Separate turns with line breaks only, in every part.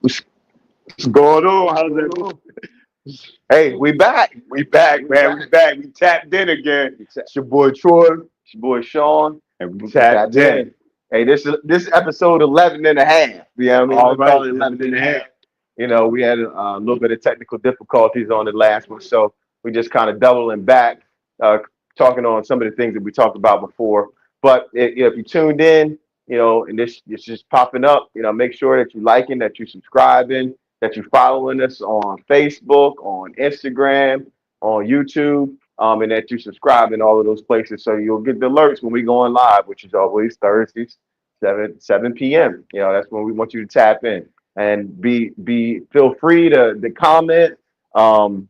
What's going on? How's it going?
Hey, we back.
We back, man. We back. We tapped in again. It's your boy Troy,
It's your boy Sean.
and we
We
tapped
tapped
in.
in. Hey, this is episode 11 and a half. You know what I mean?
All
Let's call
right,
it 11
11
and
and
a
a
half.
half.
You know, we had a little bit of technical difficulties on the last one, so we just kind of doubling back, uh, talking on some of the things that we talked about before. But if you tuned in, you know, and this it's just popping up, you know, make sure that you're liking, that you're subscribing, that you're following us on Facebook, on Instagram, on YouTube, and that you subscribe in all of those places so you'll get the alerts when we go on live, which is always Thursdays, 7 p.m. You know, that's when we want you to tap in and be feel free to comment, um,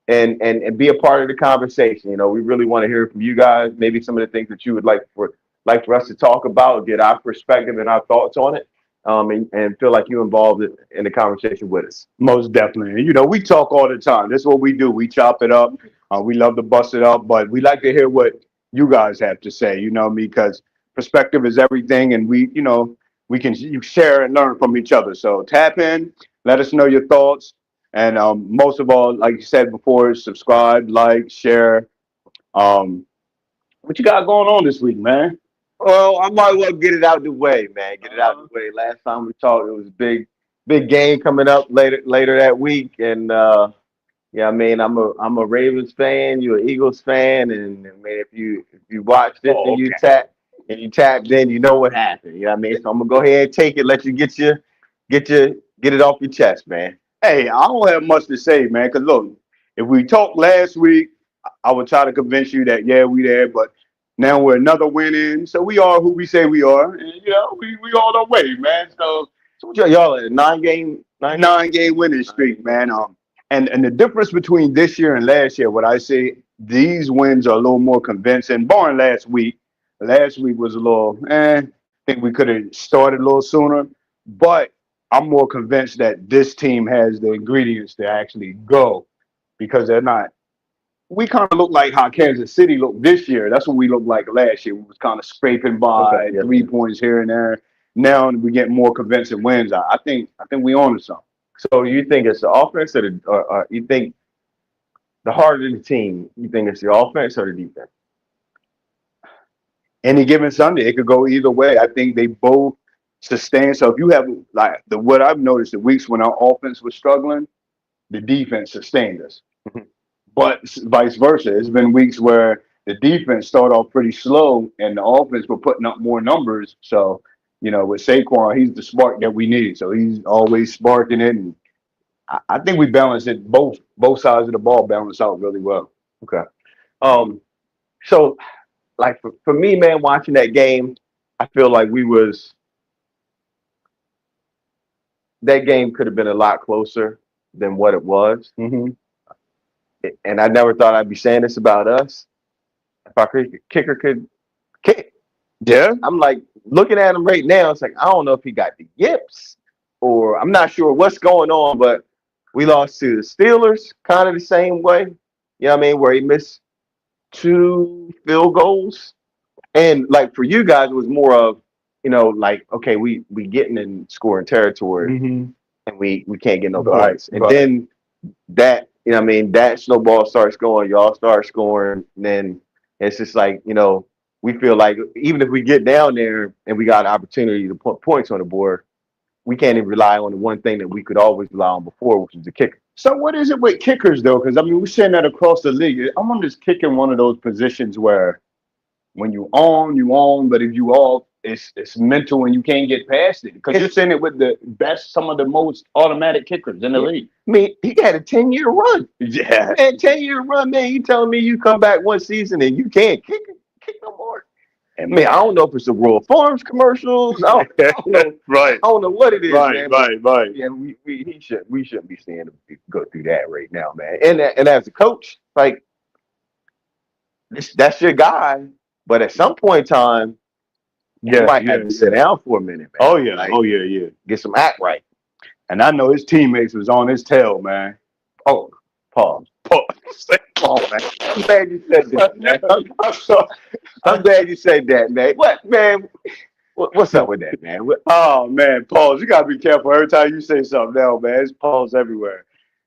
and be a part of the conversation. You know, we really want to hear from you guys. Maybe some of the things that you would like for us to talk about, get our perspective and our thoughts on it, and feel like you involved in the conversation with us.
Most definitely. And, we talk all the time. That's what we do. We chop it up. We love to bust it up, but we like to hear what you guys have to say. You know what I mean? Because perspective is everything, and we can you share and learn from each other. So tap in, let us know your thoughts, and most of all, like you said before, subscribe, like, share. Um, what you got going on this week, man?
Well, I might well get it out the way, man. Get it out the way. Last time we talked, it was a big game coming up later that week, and yeah, I mean, I'm a Ravens fan. You're an Eagles fan, and I mean, if you watched it
Oh,
and
okay.
you tapped in, you know what happened. You know what I mean? So I'm gonna go ahead and take it, let you get it off your chest, man.
Hey, I don't have much to say, man. Because look, if we talked last week, I would try to convince you that yeah, we there, but now we're another win in, so we are who we say we are, and we all the way, man. So
So what y'all at a nine game?
9 game winning streak, man. And the difference between this year and last year, what I say, these wins are a little more convincing. Barring last week, last week was a little. I think we could have started a little sooner, but I'm more convinced that this team has the ingredients to actually go because they're not. We kind of look like how Kansas City looked this year. That's what we looked like last year. We was kind of scraping
Okay,
by
yeah.
3 points here and there. Now we get more convincing wins. I think we own something.
So you think it's the offense or you think the heart of the team? You think it's the offense or the defense?
Any given Sunday, it could go either way. I think they both sustain. So if you have like what I've noticed, the weeks when our offense was struggling, the defense sustained us. But vice versa, it's been weeks where the defense started off pretty slow and the offense were putting up more numbers. So with Saquon, he's the spark that we need. So he's always sparking it, and I think we balance it both sides of the ball balance out really well.
Okay. Um. So like for me, man, watching that game, I feel like that game could have been a lot closer than what it was.
Mm-hmm.
And I never thought I'd be saying this about us. If our kicker could kick,
Yeah.
I'm like looking at him right now. It's like I don't know if he got the yips or I'm not sure what's going on. But we lost to the Steelers, kind of the same way. You know what I mean? Where he missed two field goals, and like for you guys, it was more of like okay, we getting in scoring territory,
Mm-hmm.
and we can't get no
Right.
points, and
Right.
then that what I mean, that snowball starts going, y'all start scoring, and then it's just like we feel like even if we get down there and we got an opportunity to put points on the board, we can't even rely on the one thing that we could always rely on before, which is the kicker.
So what is it with kickers though? Because I mean, we're saying that across the league. I'm on this kicking one of those positions where when you own, but if you off, it's mental and you can't get past it. Because you're saying it with the best, some of the most automatic kickers in the league.
I mean, he had a 10-year run.
Yeah.
Man, 10-year run, man. You telling me you come back one season and you can't kick no more? I mean, I don't know if it's the Royal Farms commercials. I don't know.
Right.
I don't know what it is,
Right.
man. But
Right.
yeah, we shouldn't be seeing him go through that right now, man. And as a coach, like that's your guy. But at some point in time, you
Yeah.
might have
Yeah.
to sit down for a minute, man.
Oh yeah.
Like,
Oh yeah. Yeah.
get some act right.
And I know his teammates was on his tail, man.
Oh, pause. Oh, man. I'm glad you said that, man. I'm glad you said that, man. What, man? What's up with that, man?
Oh man, pause. You gotta be careful every time you say something now, man. It's pause everywhere,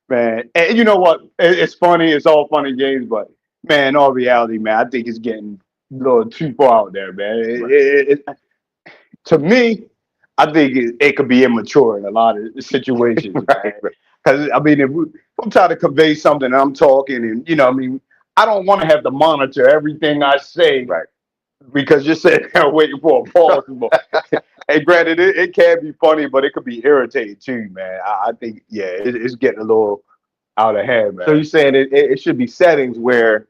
man. And you know what? It's funny. It's all funny games, but man, in all reality, man, I think it's getting a little too far out there, man. To me, I think it could be immature in a lot of situations, man. Because I mean, if I'm trying to convey something, and I'm talking, and I mean, I don't want to have to monitor everything I say,
Right.
because you're sitting there waiting for a pause. And granted, it can be funny, but it could be irritating too, man. I think, yeah, it's getting a little out of hand, man.
So you're saying it should be settings where,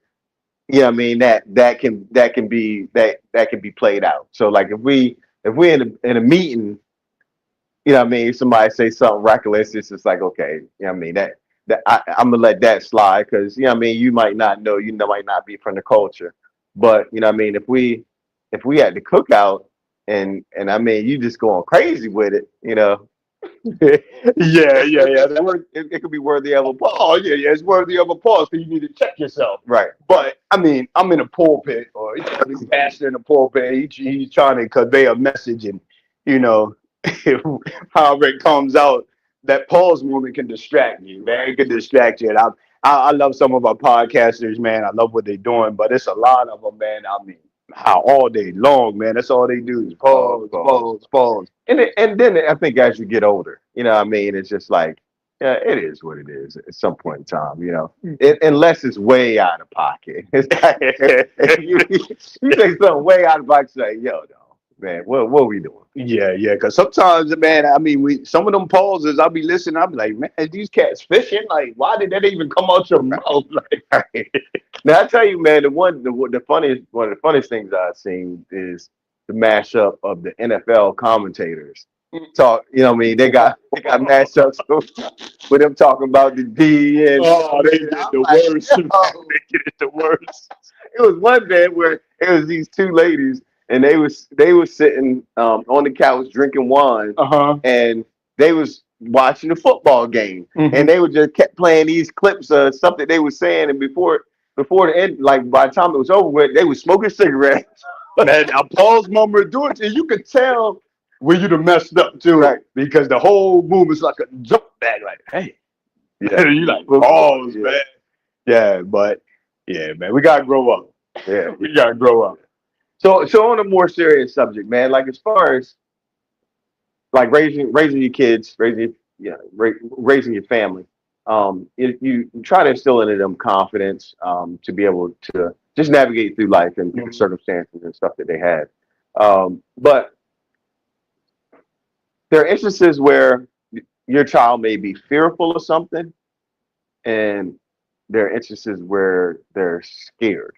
I mean, that can be played out. So like if we in a meeting, I mean, somebody say something reckless, it's just like, okay, I mean, I'm gonna let that slide because I mean, you might not know, might not be from the culture, but I mean, if we had the cookout and I mean, you just going crazy with it,
Yeah.
it could be worthy of a pause.
Oh, yeah, it's worthy of a pause, so you need to check yourself.
Right.
But I mean, I'm in a pulpit, or he's pastor in a pulpit. He's trying to convey a message, and however it comes out, that pause moment can distract you, man. It can distract you. And I love some of our podcasters, man. I love what they're doing, but it's a lot of them, man. I mean, how all day long, man. That's all they do is pause.
And then I think as you get older, what I mean, it's just like, yeah, it is what it is at some point in time, unless it's way out of pocket. It's like, you say something way out of pocket, say, yo, no, man, what are we doing?
Yeah. Because sometimes, man, I mean, some of them pauses, I'll be listening. I'll be like, man, these cats fishing. Like, why did that even come out your mouth? Like,
now I tell you, man, one of the funniest things I've seen is the mashup of the NFL commentators. Talk, what I mean, they got mashups with them talking about the D and
they did the worst. They did the worst.
It was one bit where it was these two ladies and they was sitting on the couch drinking wine, and they was watching the football game, and they would just kept playing these clips of something they were saying, and before the end, like by the time it was over with, they was smoking cigarettes.
Man, a pause moment do it, and you could tell when you'd have messed up too,
right?
Because the whole movement's like a jump back, like, hey, yeah, you like pause, man. Yeah, but yeah, man, we gotta grow up.
Yeah,
we gotta grow up.
So on a more serious subject, man, like as far as like raising your kids, raising your family, you try to instill into them confidence, to be able to just navigate through life and the circumstances and stuff that they had. But there are instances where your child may be fearful of something, and there are instances where they're scared.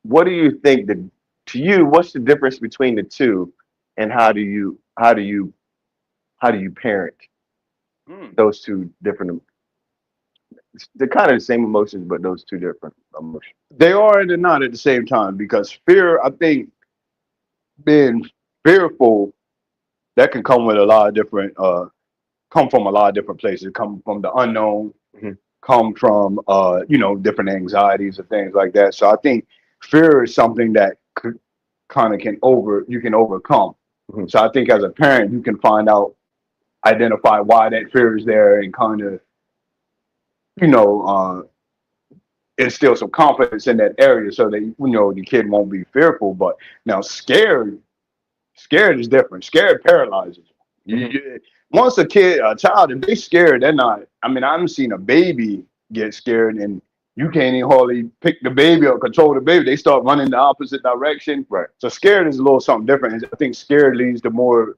What do you think to you, what's the difference between the two, and how do you parent those two different, they're kind of the same emotions, but those two different emotions?
They are and they're not at the same time, because fear, I think, being fearful, that can come with a lot of different come from a lot of different places, come from the unknown, come from different anxieties and things like that. So I think fear is something that you can overcome. So I think as a parent, you can identify why that fear is there, and kind of instill some confidence in that area, so that the kid won't be fearful. But now scared is different. Scared paralyzes you. Once a child, if they scared, they're not. I mean, I've seen a baby get scared, and you can't even hardly pick the baby or control the baby. They start running the opposite direction.
Right.
So scared is a little something different. I think scared leads to more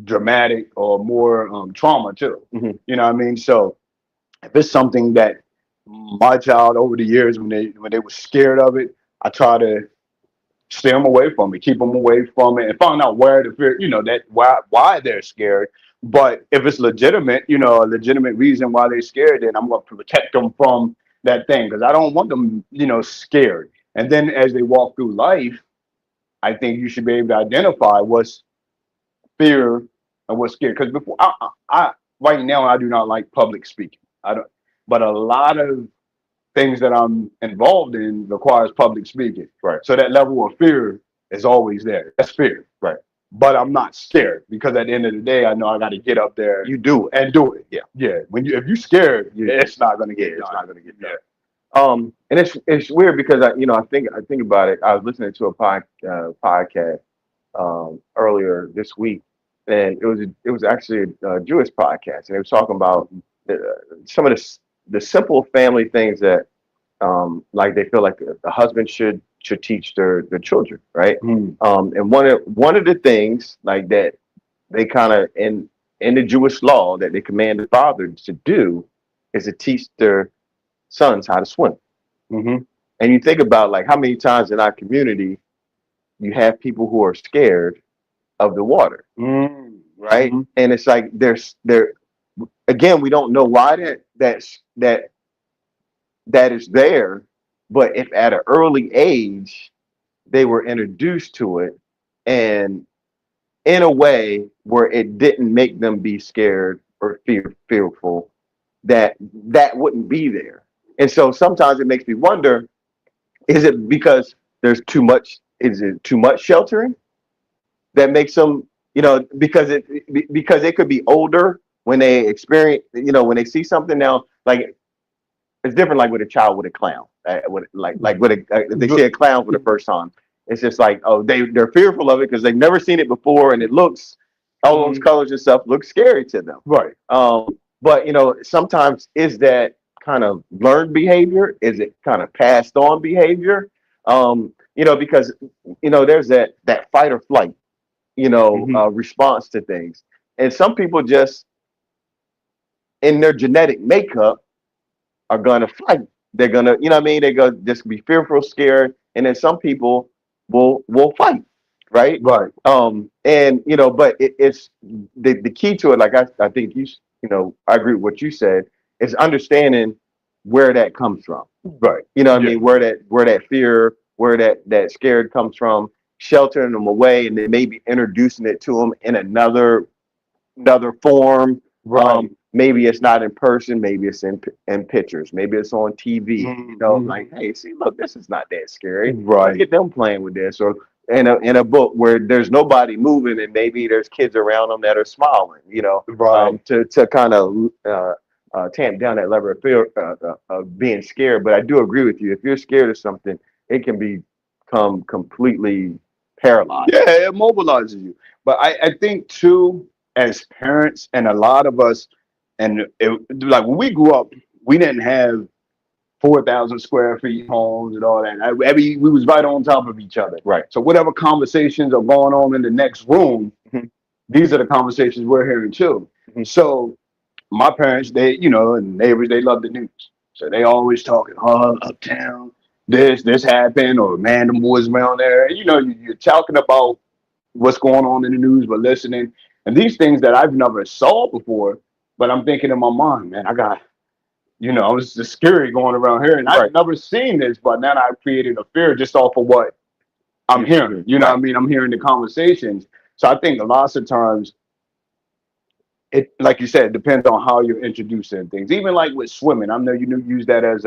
dramatic or more trauma too. You know what I mean? So if it's something that my child over the years, when they were scared of it, I try to steer them away from it, keep them away from it, and find out where the fear, that why they're scared. But if it's legitimate, a legitimate reason why they're scared, then I'm going to protect them from that thing, because I don't want them, scared. And then as they walk through life, I think you should be able to identify what's fear and what's scared. Because before, I right now, I do not like public speaking. I don't, but a lot of things that I'm involved in requires public speaking.
Right.
So that level of fear is always there. That's fear.
Right.
But I'm not scared because at the end of the day, I know I got to get up there
You do it.
and do it.
Yeah.
Yeah. If you're scared, it's not going to
Yeah,
get
it's
done.
not gonna get done.
Yeah.
And it's weird because I think about it. I was listening to a podcast earlier this week, and it was actually a Jewish podcast, and they were talking about some of the simple family things that like they feel like the husband should teach their children, right?
Mm.
And one of the things like that they kind of in the Jewish law that they command the father to do is to teach their sons how to swim.
Mm-hmm.
And you think about like how many times in our community you have people who are scared of the water,
Mm.
right?
Mhm.
And it's like there again, we don't know why that is there, but if at an early age they were introduced to it and in a way where it didn't make them be scared or fearful, that wouldn't be there. And so sometimes it makes me wonder, is it because is it too much sheltering that makes them, because they could be older when they experience, when they see something now, like it's different like with a child with a clown. If they see a clown for the first time, it's just like, oh, they're fearful of it because they've never seen it before, and it looks, all those colors and stuff look scary to them.
Right.
But sometimes is that kind of learned behavior? Is it kind of passed on behavior? Because there's that fight or flight, response to things, and some people just in their genetic makeup are gonna fight. They're gonna, they're gonna just be fearful, scared, and then some people will fight, right?
Right.
But it's the key to it. Like I think I agree with what you said. Is understanding where that comes from,
Right.
Where that fear, where that scared comes from, sheltering them away, and then maybe introducing it to them in another form.
Right.
Maybe it's not in person, maybe it's in pictures, maybe it's on TV.
Mhm.
Like, hey, see, look, this is not that scary.
Right.
Get them playing with this, or in a book where there's nobody moving and maybe there's kids around them that are smiling.
Right.
To kind of tamp down that level of fear of being scared. But I do agree with you. If you're scared of something, it can become completely paralyzed.
Yeah, it mobilizes you. But I think too, as parents and a lot of us, and like when we grew up, we didn't have 4,000 square feet homes and all that. We was right on top of each other.
Right.
So whatever conversations are going on in the next room,
Mhm.
these are the conversations we're hearing too.
Mhm.
So my parents, they, and neighbors, they love the news. So they always talking, oh, uptown, this happened, or man, the boys around there. You're talking about what's going on in the news, but listening. And these things that I've never saw before, but I'm thinking in my mind, man, I was just scary going around here, and I've never seen this, but now I've created a fear just off of what I'm hearing. You know what I mean? I'm hearing the conversations. So I think lots of times, it, like you said, it depends on how you're introducing things. Even like with swimming, I know you use that as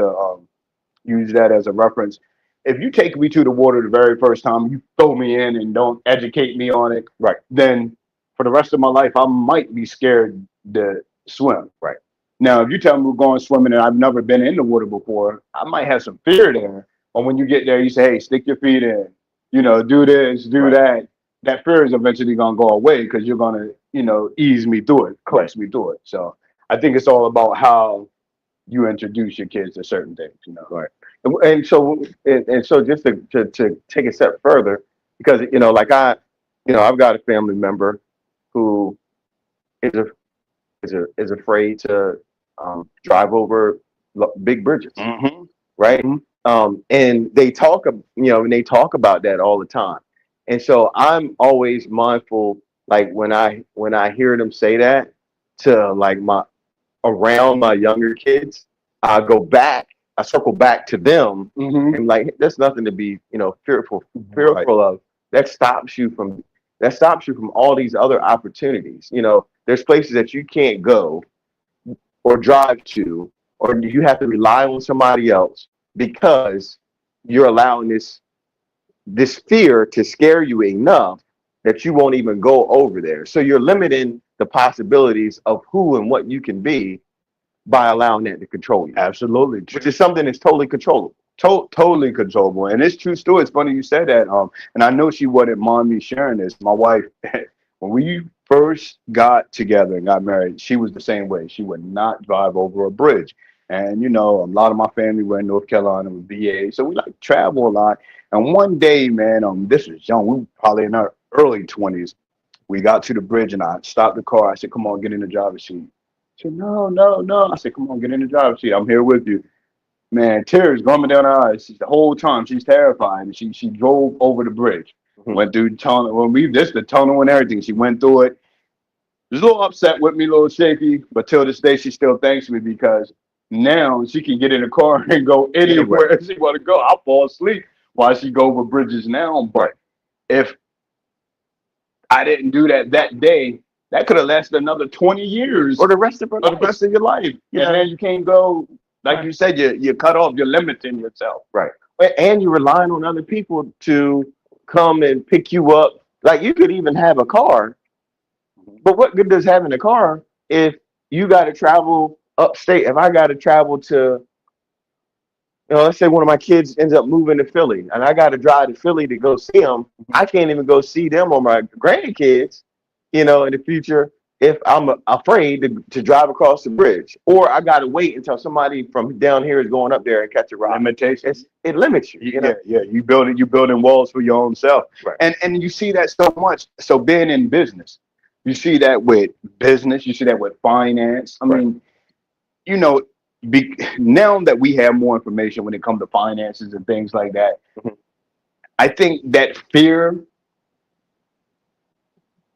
a reference. If you take me to the water the very first time, you throw me in and don't educate me on it,
Right.
then for the rest of my life, I might be scared to swim.
Right.
Now, if you tell me we're going swimming and I've never been in the water before, I might have some fear there. Or when you get there, you say, hey, stick your feet in, do this, do that. That fear is eventually going to go away because you're going to, ease me through it, coax me through it. So I think it's all about how you introduce your kids to certain things,
Right. And so just to take a step further, because like I've got a family member who is afraid to drive over big bridges,
Mm-hmm.
right?
Mm-hmm.
And they talk about that all the time. And so I'm always mindful, like when I hear them say that to like around my younger kids, I circle back to them,
Mm-hmm.
and like there's nothing to be fearful
Right.
of. That stops you from all these other opportunities. There's places that you can't go or drive to, or you have to rely on somebody else because you're allowing this this fear to scare you enough that you won't even go over there. So you're limiting the possibilities of who and what you can be by allowing that to control you,
Absolutely.
which is something that's totally controllable.
Totally controllable. And it's true story. It's funny you said that. And I know she wouldn't mind me sharing this. My wife, when we first got together and got married, she was the same way. She would not drive over a bridge. And you know, a lot of my family were in North Carolina with VA, so we like travel a lot. And one day, man, this was young. We were probably in our early 20s. We got to the bridge and I stopped the car. I said, "Come on, get in the driver's seat." She said, "No, no, no." I said, "Come on, get in the driver's seat. I'm here with you." Man, tears coming down her eyes. The whole time she's terrified. And she drove over the bridge, went through the tunnel. Well, we this the tunnel and everything. She went through it. She was a little upset with me, a little shaky, but till this day she still thanks me because now she can get in the car and go anywhere she want to go. I'll fall asleep while she go over bridges now. But if I didn't do that day, that could have lasted another 20 years
Or the rest of
or the rest of your life.
Yeah.
And then you can't go, like you said, you're cut off, you're limiting yourself.
Right. And you're relying on other people to come and pick you up. Like you could even have a car, but what good does having a car if you got to travel upstate? If I got to travel to, let's say one of my kids ends up moving to Philly and I got to drive to Philly to go see them. I can't even go see them or my grandkids, in the future if I'm afraid to drive across the bridge, or I got to wait until somebody from down here is going up there and catch a ride.
Limitations.
It limits you.
Yeah. You building walls for your own self.
Right.
And you see that so much. So being in business, you see that with business, you see that with finance. I mean, now that we have more information when it comes to finances and things like that, I think that fear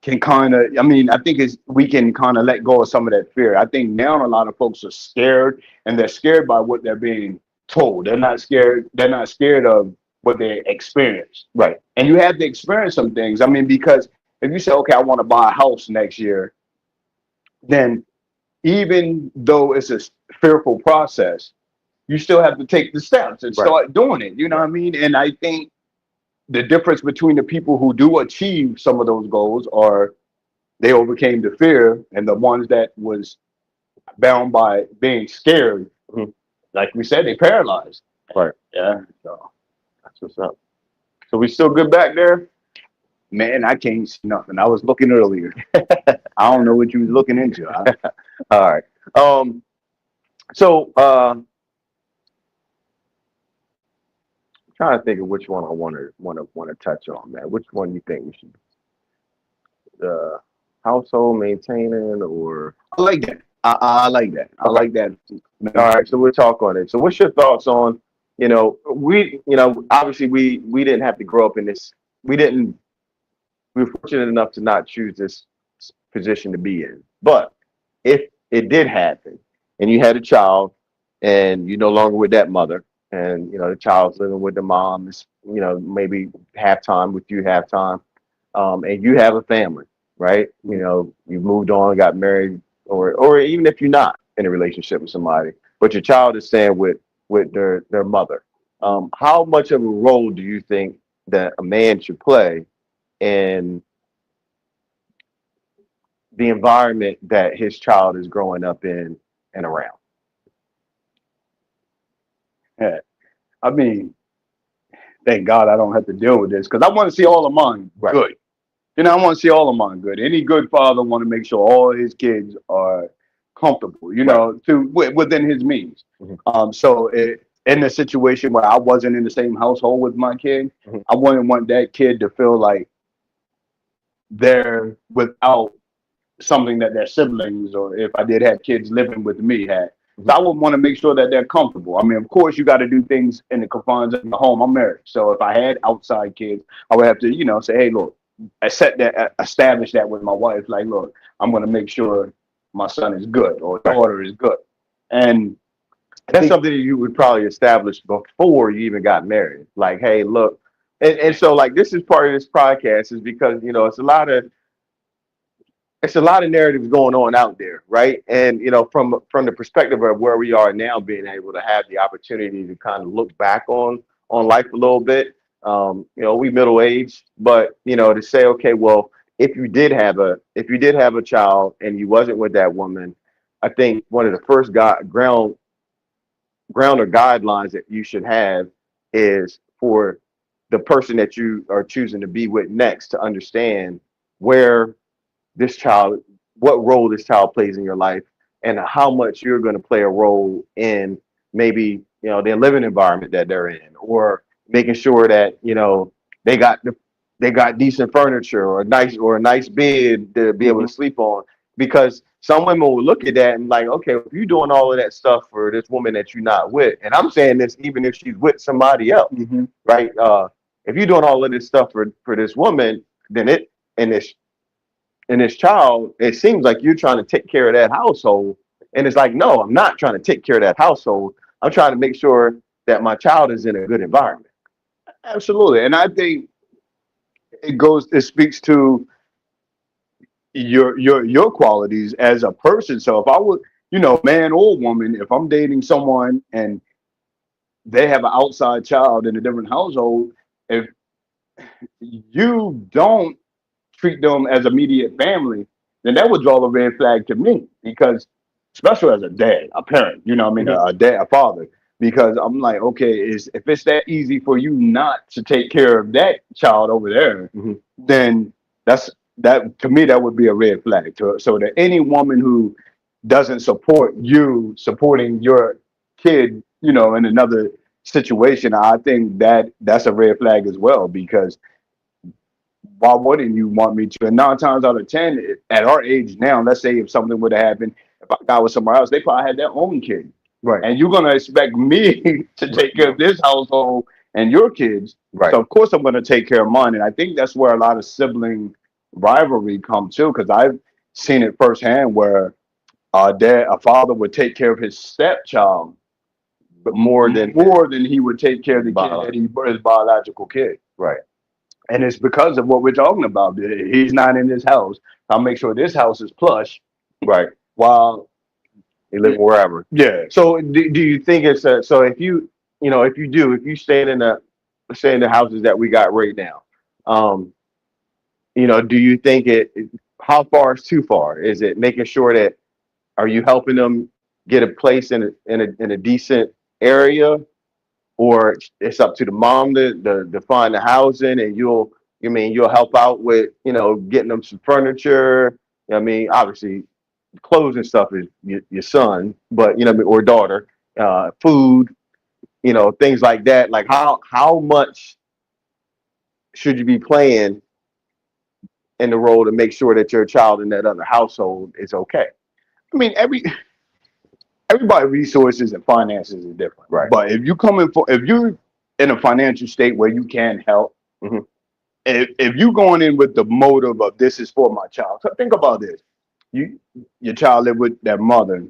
can I think we can kind of let go of some of that fear. I think now a lot of folks are scared, and they're scared by what they're being told. They're not scared of what they experience.
Right.
And you have to experience some things. I mean, because if you say, okay, I want to buy a house next year, then even though it's a fearful process, you still have to take the steps and start doing it. You know what I mean? And I think the difference between the people who do achieve some of those goals are they overcame the fear, and the ones that was bound by being scared, like we said, they paralyzed.
Right.
Yeah. So
that's what's up. So we still good back there?
Man, I can't see nothing. I was looking earlier. I don't know what you was looking into.
All right. So trying to think of which one I want to touch on, man. Which one you think we should? The household maintaining, or
I like that. I like that. I like that.
All right, so we'll talk on it. So what's your thoughts on, obviously we didn't have to grow up in this. We were fortunate enough to not choose this position to be in. But if it did happen and you had a child and you're no longer with that mother, and the child's living with the mom, is maybe half-time with you, half-time, and you have a family, right? You've moved on, got married, or even if you're not in a relationship with somebody, but your child is staying with their mother. How much of a role do you think that a man should play in the environment that his child is growing up in and around?
Yeah. I mean, thank God I don't have to deal with this, because I want to see all of mine good. I want to see all of mine good. Any good father want to make sure all his kids are comfortable, within his means. So in a situation where I wasn't in the same household with my kid, I wouldn't want that kid to feel like they're without something that their siblings, or if I did have kids living with me, had. So I would want to make sure that they're comfortable. I mean, of course, you got to do things in the confines of the home. I'm married, so if I had outside kids, I would have to, say, hey, look, establish that with my wife. Like, look, I'm going to make sure my son is good or daughter is good, and
that's something that you would probably establish before you even got married. Like, hey, look, and so like this is part of this podcast is because it's a lot of narratives going on out there, right? And from the perspective of where we are now, being able to have the opportunity to kind of look back on life a little bit, We middle aged, but to say, okay, well, if you did have a child and you wasn't with that woman, I think one of the first ground or guidelines that you should have is for the person that you are choosing to be with next to understand where this child, what role this child plays in your life, and how much you're going to play a role in maybe their living environment that they're in, or making sure that they got they got decent furniture or a nice bed to be able to sleep on. Because some women will look at that and like, okay, if you're doing all of that stuff for this woman that you're not with, and I'm saying this even if she's with somebody else, right? If you're doing all of this stuff for this woman, then and this and this child, it seems like you're trying to take care of that household. And it's like, no, I'm not trying to take care of that household. I'm trying to make sure that my child is in a good environment.
Absolutely. And I think it speaks to your qualities as a person. So if I would, man or woman, if I'm dating someone and they have an outside child in a different household, if you don't treat them as immediate family, then that would draw a red flag to me, because especially as a dad, a parent, what I mean, a dad, a father, because I'm like, okay, if it's that easy for you not to take care of that child over there, then that to me that would be a red flag. So that any woman who doesn't support you supporting your kid, in another situation, I think that's a red flag as well, because why wouldn't you want me to? And 9 times out of 10, at our age now, let's say if something would have happened, if I got with somewhere else, they probably had their own kid.
Right.
And you're gonna expect me to take care of this household and your kids.
Right.
So of course I'm gonna take care of mine. And I think that's where a lot of sibling rivalry comes too, because I've seen it firsthand where a father would take care of his stepchild, but more than he would take care of the kid that his biological kid.
Right.
And it's because of what we're talking about. He's not in this house. I'll make sure this house is plush.
Right.
While
he live wherever.
Yeah.
So do you think it's so if you stay in the houses that we got right now, do you think how far is too far? Is it making sure that, are you helping them get a place in a decent area? Or it's up to the mom to find the housing, and you'll help out with getting them some furniture. Obviously, clothes and stuff is your son, but or daughter, food, things like that. Like how much should you be playing in the role to make sure that your child in that other household is okay?
I mean, everybody's resources and finances are different.
Right.
But if you're in a financial state where you can help, if you're going in with the motive of this is for my child, so think about this. Your child live with their mother.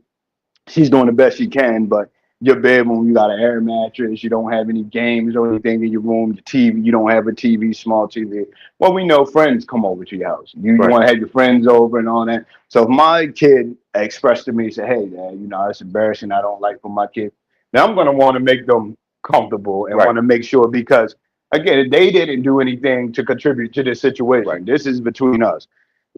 She's doing the best she can, but your bedroom, you got an air mattress, you don't have any games or anything in your room, your TV, you don't have a TV, small TV. Well, we know friends come over to your house. You want to have your friends over and all that. So if my kid expressed to me, say, hey, Dad, it's embarrassing, I don't like for my kid. Now I'm going to want to make them comfortable and want to make sure, because again, they didn't do anything to contribute to this situation. Right. This is between us.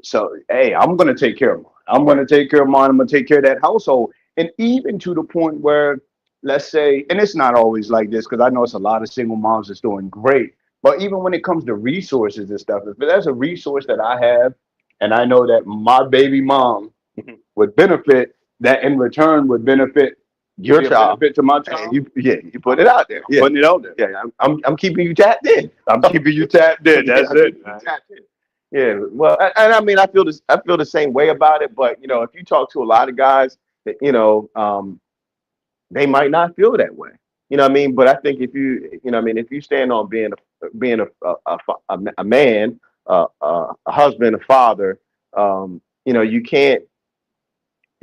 So, hey, I'm going to take care of mine. I'm going to take care of mine. I'm going to take care of that household. And even to the point where, let's say, and it's not always like this, because I know it's a lot of single moms that's doing great. But even when it comes to resources and stuff, if there's a resource that I have, and I know that my baby mom would benefit, that in return would benefit your child, benefit to my child.
You put it out there.
Putting it out there.
Yeah, I'm keeping you tapped in.
I'm keeping you tapped in. That's it.
Yeah, well, and I feel the same way about it. But if you talk to a lot of guys, they might not feel that way. But I think if you stand on being a man, a husband, a father,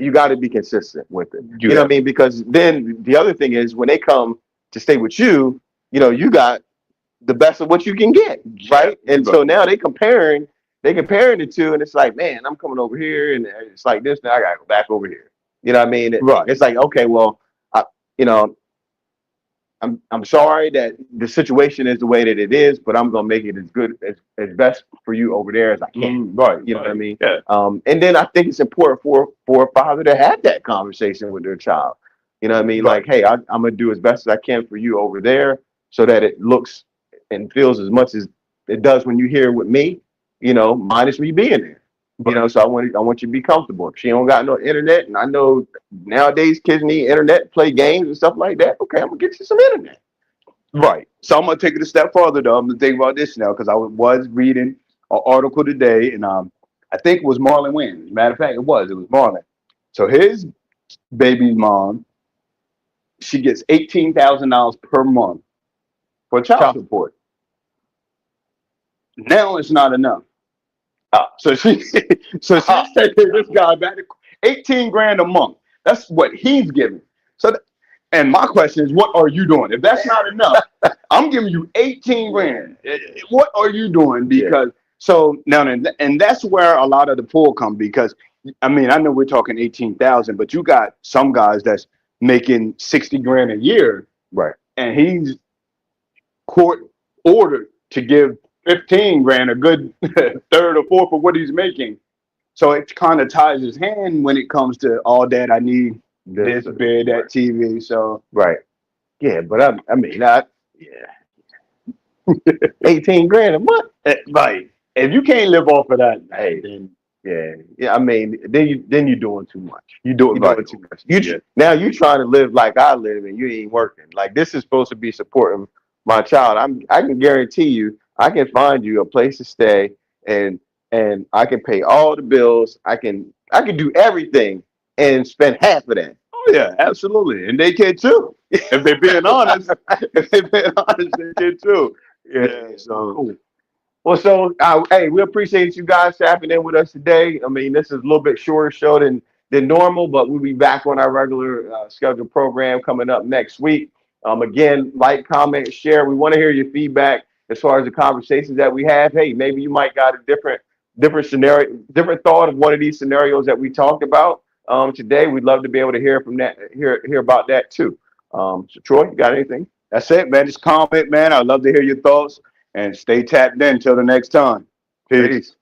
you got to be consistent with it. Because then the other thing is, when they come to stay with you, you got the best of what you can get, right? And so now they comparing the two, and it's like, man, I'm coming over here, and it's like this. Now I gotta go back over here.
Right.
It's like, okay, well, I'm sorry that the situation is the way that it is, but I'm gonna make it as good as best for you over there as I can.
Right.
You know what I mean?
Yeah.
And then I think it's important for a father to have that conversation with their child. You know what I mean?
Right.
Like, hey, I'm gonna do as best as I can for you over there, so that it looks and feels as much as it does when you're here with me. You know, minus me being there. You know, so I want you to be comfortable. If she don't got no internet, and I know nowadays kids need internet, play games and stuff like that. Okay, I'm gonna get you some internet.
Right. So I'm gonna take it a step further though. I'm gonna think about this now because I was reading an article today, and I think it was Marlon Wayans. Matter of fact, it was Marlon. So his baby's mom, she gets $18,000 per month for child support. Now it's not enough. So she's taking this guy back to 18 grand a month. That's what he's giving. So, and my question is, what are you doing? If that's not enough, I'm giving you 18 grand. What are you doing? Because so now, and that's where a lot of the pull come, because I mean, I know we're talking 18,000, but you got some guys that's making 60 grand a year.
Right.
And he's court ordered to give 15 grand, a good third or fourth of what he's making. So it kind of ties his hand when it comes to all that. I need this bid, that TV. So
right. Yeah, but I mean, 18 grand a month.
Right. If you can't live off of that, hey, then
yeah. I mean, then you're doing too much. You're doing too much.
Yeah.
Now you trying to live like I live, and you ain't working. Like, this is supposed to be supporting my child. I can guarantee you, I can find you a place to stay, and I can pay all the bills. I can do everything and spend half of that.
Oh yeah, absolutely. And they can too. If they're being honest, they can too. Yeah. So
cool. Well, so hey, we appreciate you guys tapping in with us today. I mean, this is a little bit shorter show than normal, but we'll be back on our regular scheduled program coming up next week. Again, like, comment, share. We want to hear your feedback as far as the conversations that we have. Hey, maybe you might got a different scenario, different thought of one of these scenarios that we talked about today. We'd love to be able to hear about that too. So Troy, you got anything?
That's it, man. Just comment, man. I'd love to hear your thoughts, and stay tapped in till the next time. Peace.